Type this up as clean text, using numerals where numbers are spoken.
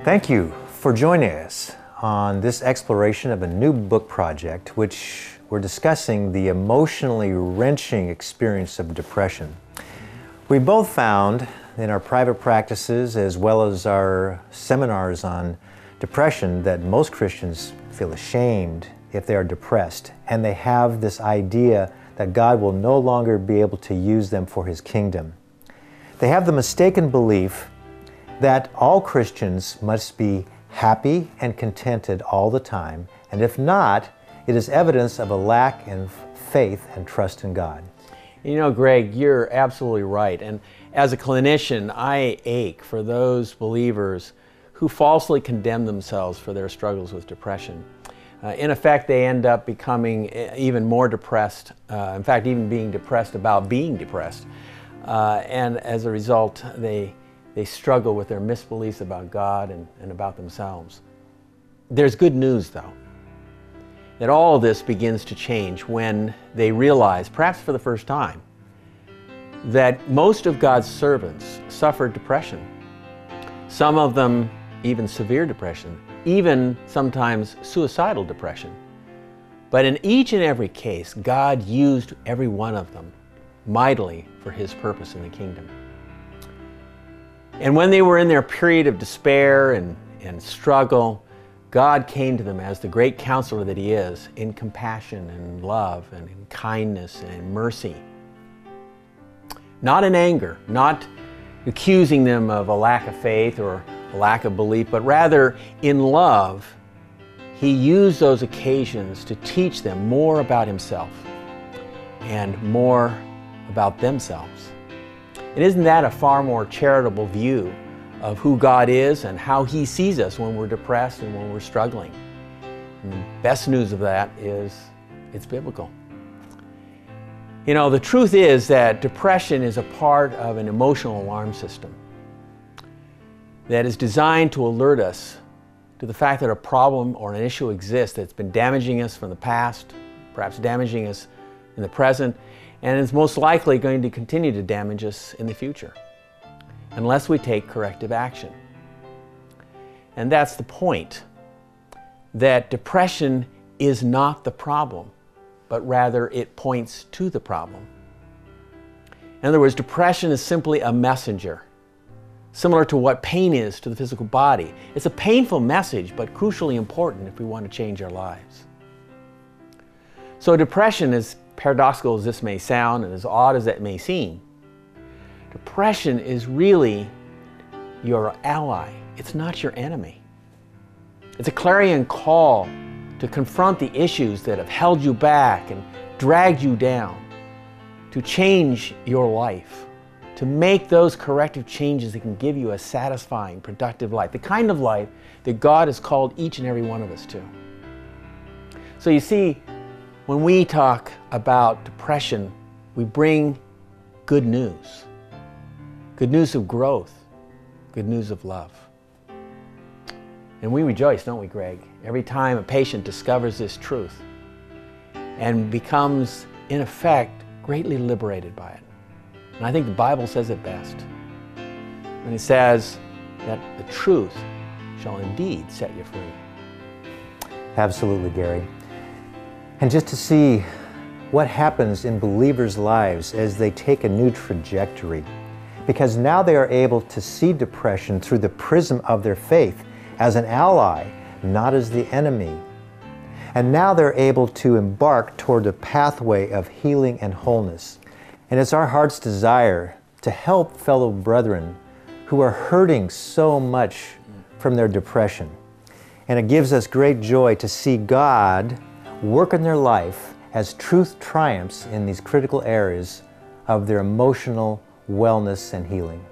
Thank you for joining us on this exploration of a new book project, which we're discussing the emotionally wrenching experience of depression. We both found in our private practices as well as our seminars on depression that most Christians feel ashamed if they are depressed, and they have this idea that God will no longer be able to use them for His kingdom. They have the mistaken belief that all Christians must be happy and contented all the time, and if not, it is evidence of a lack in faith and trust in God. You know, Greg, you're absolutely right. And as a clinician, I ache for those believers who falsely condemn themselves for their struggles with depression. In effect, they end up becoming even more depressed, in fact, even being depressed about being depressed. And as a result, they struggle with their misbeliefs about God and about themselves. There's good news, though, that all of this begins to change when they realize, perhaps for the first time, that most of God's servants suffered depression. Some of them even severe depression, even sometimes suicidal depression. But in each and every case, God used every one of them mightily for His purpose in the kingdom. And when they were in their period of despair and struggle, God came to them as the great counselor that He is, in compassion and love and in kindness and in mercy. Not in anger, not accusing them of a lack of faith or a lack of belief, but rather in love, He used those occasions to teach them more about Himself and more about themselves. And isn't that a far more charitable view of who God is and how He sees us when we're depressed and when we're struggling? And the best news of that is it's biblical. You know, the truth is that depression is a part of an emotional alarm system that is designed to alert us to the fact that a problem or an issue exists that's been damaging us from the past, perhaps damaging us in the present, and is most likely going to continue to damage us in the future unless we take corrective action. And that's the point, that depression is not the problem, but rather it points to the problem. In other words, depression is simply a messenger, similar to what pain is to the physical body. It's a painful message, but crucially important if we want to change our lives. So depression, as paradoxical as this may sound and as odd as that may seem, depression is really your ally. It's not your enemy. It's a clarion call to confront the issues that have held you back and dragged you down, to change your life, to make those corrective changes that can give you a satisfying, productive life, the kind of life that God has called each and every one of us to. So you see, when we talk about depression, we bring good news of growth, good news of love. And we rejoice, don't we, Greg, every time a patient discovers this truth and becomes, in effect, greatly liberated by it. And I think the Bible says it best when it says that the truth shall indeed set you free. Absolutely, Gary. And just to see what happens in believers' lives as they take a new trajectory, because now they are able to see depression through the prism of their faith as an ally, not as the enemy. And now they're able to embark toward a pathway of healing and wholeness. And it's our heart's desire to help fellow brethren who are hurting so much from their depression. And it gives us great joy to see God work in their life as truth triumphs in these critical areas of their emotional wellness and healing.